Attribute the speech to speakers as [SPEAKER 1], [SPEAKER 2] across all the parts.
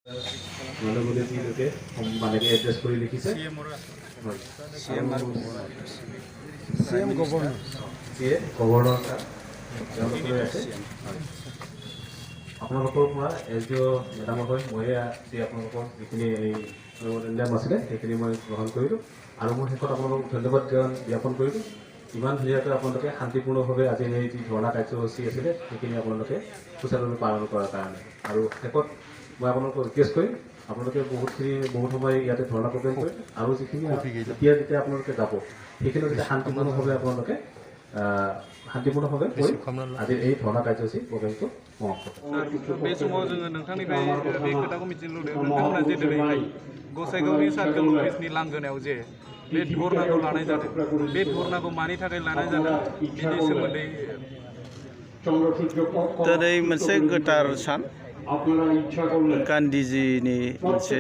[SPEAKER 1] তেওঁলোকে মানে এড্ৰেছ কৰি লিখিছে
[SPEAKER 2] CM গভৰ্ণৰ
[SPEAKER 1] গভৰ্ণৰ তেওঁলোকলৈ আছে আপোনালোকৰ পৰা SDO মেডামৰ হৈ মই আজি আপোনালোকৰ যিখিনি এই মেমৰেণ্ডাম আছিলে সেইখিনি মই গ্ৰহণ কৰিলোঁ আৰু মই শেষত আপোনালোকক ধন্যবাদ জ্ঞাপন কৰিলোঁ ইমান ধুনীয়াকৈ আপোনালোকে শান্তিপূৰ্ণভাৱে আজি এই যি ধৰ্ণা কাৰ্যসূচী আছিলে সেইখিনি আপোনালোকে সুচাৰুৰূপে পালন কৰাৰ কাৰণে আৰু শেষত মই আপোনালোকক ৰিকুৱেষ্ট কৰিম আপোনালোকে বহুত সময় ইয়াতে ধৰ্ণা প্ৰগ্ৰেম কৰে আৰু যিখিনি যেতিয়া আপোনালোকে যাব সেইখিনি যাতে শান্তিপূৰ্ণভাৱে আপোনালোকে শান্তিপূৰ্ণভাৱে কৰি আজি এই ধৰ্ণা কাৰ্যসূচী প্ৰগ্ৰেমটো সমাপ্ত
[SPEAKER 3] बे समाव जोङो नोंथांनिफ्राय बे खोथाखौ मिथिनो लुबैदों नोंथांमोना जे दिनैहाय गसाइगावनि सार्केल अफिसनि लांगोनायाव जे बे धर्नाखौ लानाय जादों बे धर्नाखौ मानि थाखाय लानाय जादों बिनि सोमोन्दै
[SPEAKER 2] दिनै मोनसे गोथार सान गान्धीजीनि मोनसे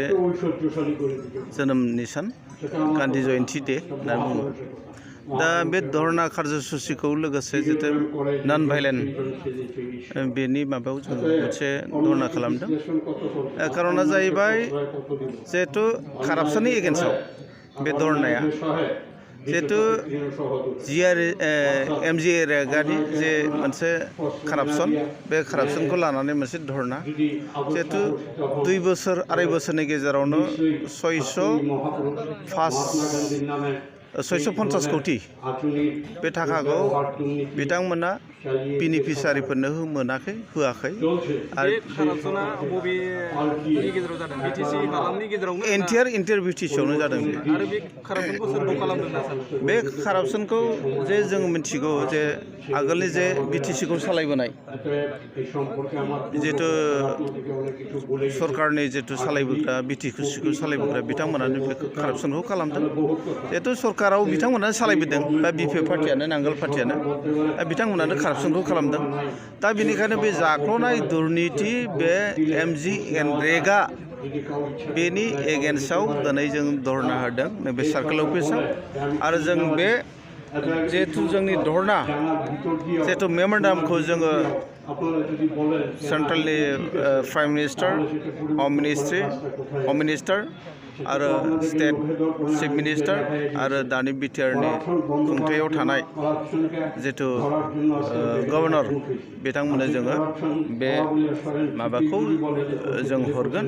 [SPEAKER 2] जोनोमनि सान गान्धी जयन्ती डे होनना बुङो दा बे धर्ना कार्यसुचिखौ लोगोसे जितु नन भाइलेन्ट बेनि माबायाव जों मोनसे धर्ना खालामदों खारना जाहैबाय जिहेतु कारापसननि एगेन्स्टआव बे धर्नाया जिहेतु MG रेगानि जे मोनसे कारापसन बे कारापसनखौ लानानै मोनसे धर्ना जिहेतु 2 बोसोर 2.5 बोसोरनि गेजेरावनो 650 कोटि बे थाखाखौ बिथांमोना बेनिफिसारिफोरनो मोनाखै होआखै आरो एन्टियार बिटिसिआवनो जादों बे कारापसनखौ जे जों मिथिगौ जे आगोलनि जे बिटिसिखौ सालायबोनाय जिहेतु सरकारनि जिहेतु सालायबोग्रा बिटिसिखौ सालायबोग्रा बिथांमोनानो बे कारापसनखौ खालामदों जिहेतु सरकाराव बिथांमोनानो सालायबोदों बा बिपि पार्टियानो नांगोल पार्टियानो बिथांमोनानो कारापसनखौ खालामदों दा बेनिखायनो बे जाख्ल'नाय दुर्निति बे MG रेगा बेनि एगेन्स्टआव दिनै जों धर्ना होदों नैबे सार्केल अफिसाव आरो जों बे जिहेतु जोंनि धर्ना जिहेतु मेमरेन्डामखौ जोङो सेन्ट्रेलनि प्राइम मिनिस्टार हम मिनिस्टार आरो स्टेट चिफ मिनिस्टार आरो दानि बिटिआरनि खुंथायाव थानाय जिहेतु गभर्नर बिथांमोननो जोङो बे माबाखौ जों हरगोन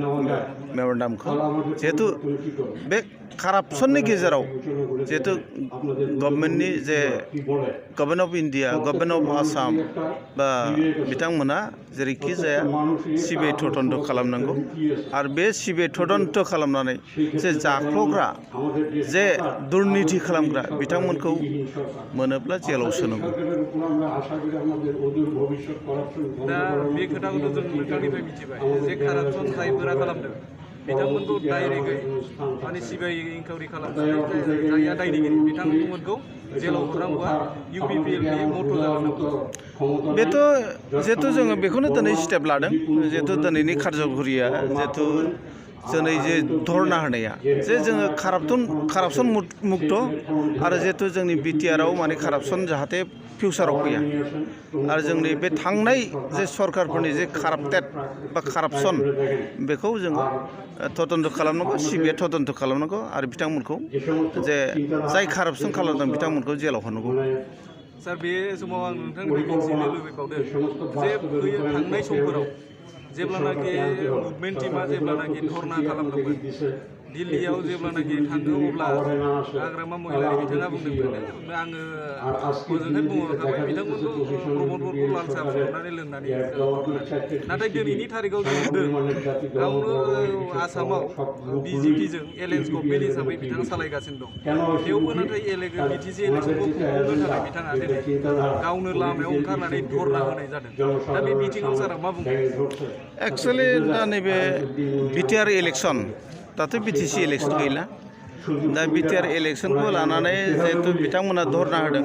[SPEAKER 2] मेमरेन्डामखौ जिहेतु बे कारापसननि गेजेराव जिहेतु गभर्नमेन्टनि जे government of India government of Assam बा बिथांमोना जेरैखि जाया सिबिआइ तदन्त खालामनांगौ आरो बे सिबिआइ तदन्त खालामनानै जे जाख्ल'ग्रा जे दुर्निति खालामग्रा बिथांमोनखौ मोनोब्ला जेलाव सोनांगौ
[SPEAKER 3] दा बे खोथाखौथ' जों नोंथांनिफ्राय मिथिबाय जे कारापसन जायफोरा खालामदों बिथांमोनखौ डाइरेक्टै माने सिबिआइ इनकुवारि खालामनानै जायहा दायनिगिरि बिथांमोनखौ जेलाव हरनांगौआ UPPLनि मथ' जानांगौ
[SPEAKER 2] बेथ' जिहेतु जोङो बेखौनो दिनै स्टेप लादों जिहेतु दिनैनि कार्जकरिया जिहेतु दिनै जे धर्ना होनाया जे जोङो कारापसन मुक्त आरो जिहेतु जोंनि बिटिआरआव माने कारापसन जाहाथे फिउचाराव फैया आरो जोंनि बे थांनाय जे सरकारफोरनि जे काराप्टेड बा कारापसन बेखौ जोङो तदन्त खालामनांगौ सिबिआइ तदन्त खालामनांगौ आरो बिथांमोनखौ जे जाय कारापसन खालामदों बिथांमोनखौ जेलाव हरनांगौ
[SPEAKER 3] सार बे समाव आं नोंथांनिफ्राय मिथिनो लुबैबावदों जे थांनाय समफोराव जेब्लानाखि मुभमेन्ट टीमा जेब्लानाखि धर्ना खालामदोंमोन दिल्लीयाव जेब्लानाखि थाङो अब्ला हाग्रामा महिलारि बिथाङा बुंदोंमोन आङो ओजोंहाय बुंहरखाबाय बिथांमोनखौ प्रमद बरखौ लाल साहा फुदुंनानै लोंनानै नाथाय दिनैनि थारिखआव जों नुदों गावनो आसामाव BJPजों एलायन्स गभर्नमेन्ट हिसाबै बिथाङा सालायगासिनो दं थेवबो नाथाय BTC इलेक्सनखौ खुंनो थाखाय बिथाङा दिनै गावनो लामायाव ओंखारनानै धर्ना होनाय जादों दा बे बिथिङाव सारा मा बुङो
[SPEAKER 2] एक्सुवेलि दा नैबे बिटिआर इलेक्सन दाथ' BTC इलेक्सन गैला दा बिटिआर इलेक्सनखौ लानानै जिहेतु बिथांमोना धरना होदों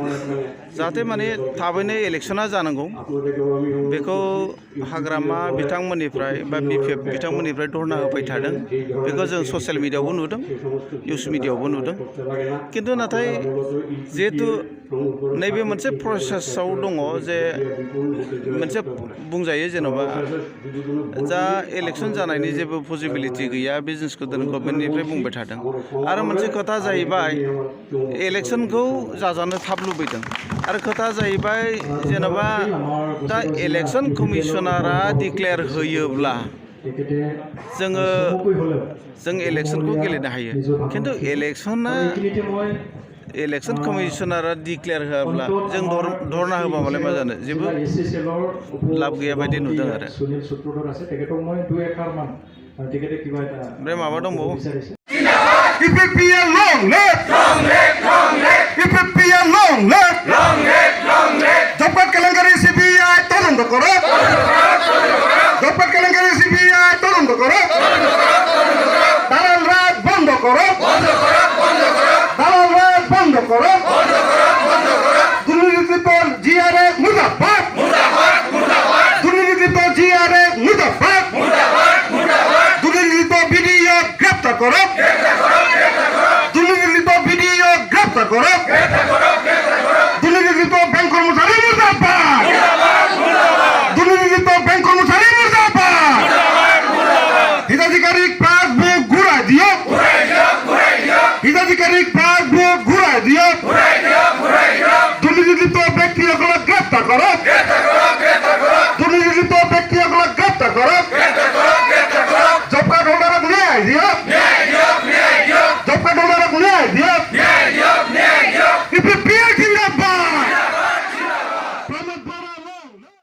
[SPEAKER 2] जाहाथे माने थाबैनो इलेक्सना जानांगौ बेखौ हाग्रामा बिथांमोननिफ्राय बा बिपिएफ बिथांमोननिफ्राय धरना होबाय थादों बेखौ जों ससियेल मिडियायावबो नुदों निउस मिडियायावबो नुदों खिन्थु नाथाय जिहेतु नैबे मोनसे प्रसेसआव दङ जे मोनसे बुंजायो जेन'बा जा इलेक्सन जानायनि जेबो पसिबिलिटि गैया बे जिनिसखौ दिनै गभर्नमेन्टनिफ्राय बुंबाय थादों आरो मोनसे खोथा जाहैबाय इलेक्सनखौ जाजानो थाब लुबैदों आरो खोथा जाहैबाय जेन'बा दा इलेक्सन कमिसनारा डिक्लेयार होयोब्ला जों इलेक्सनखौ गेलेनो हायो खिन्थु इलेक्सन कमिसनारा डिक्लेयार होआब्ला जों धरना होबा मालाय मा जानो जेबो लाब गैया बायदि नुदों आरो ओमफ्राय माबा दंबावो
[SPEAKER 4] EPPL long live! Long live! Long live! EPPL long live! Long live! Long live! Dapat kelenggari CBI tolong dokoro! Dapat kelenggari CBI tolong dokoro! Dalal rakyat bondo koro! Dalal rakyat bondo koro! Dunia people GRF mudafat! Dunia people GRF mudafat! Dunia people BDO graftar koro!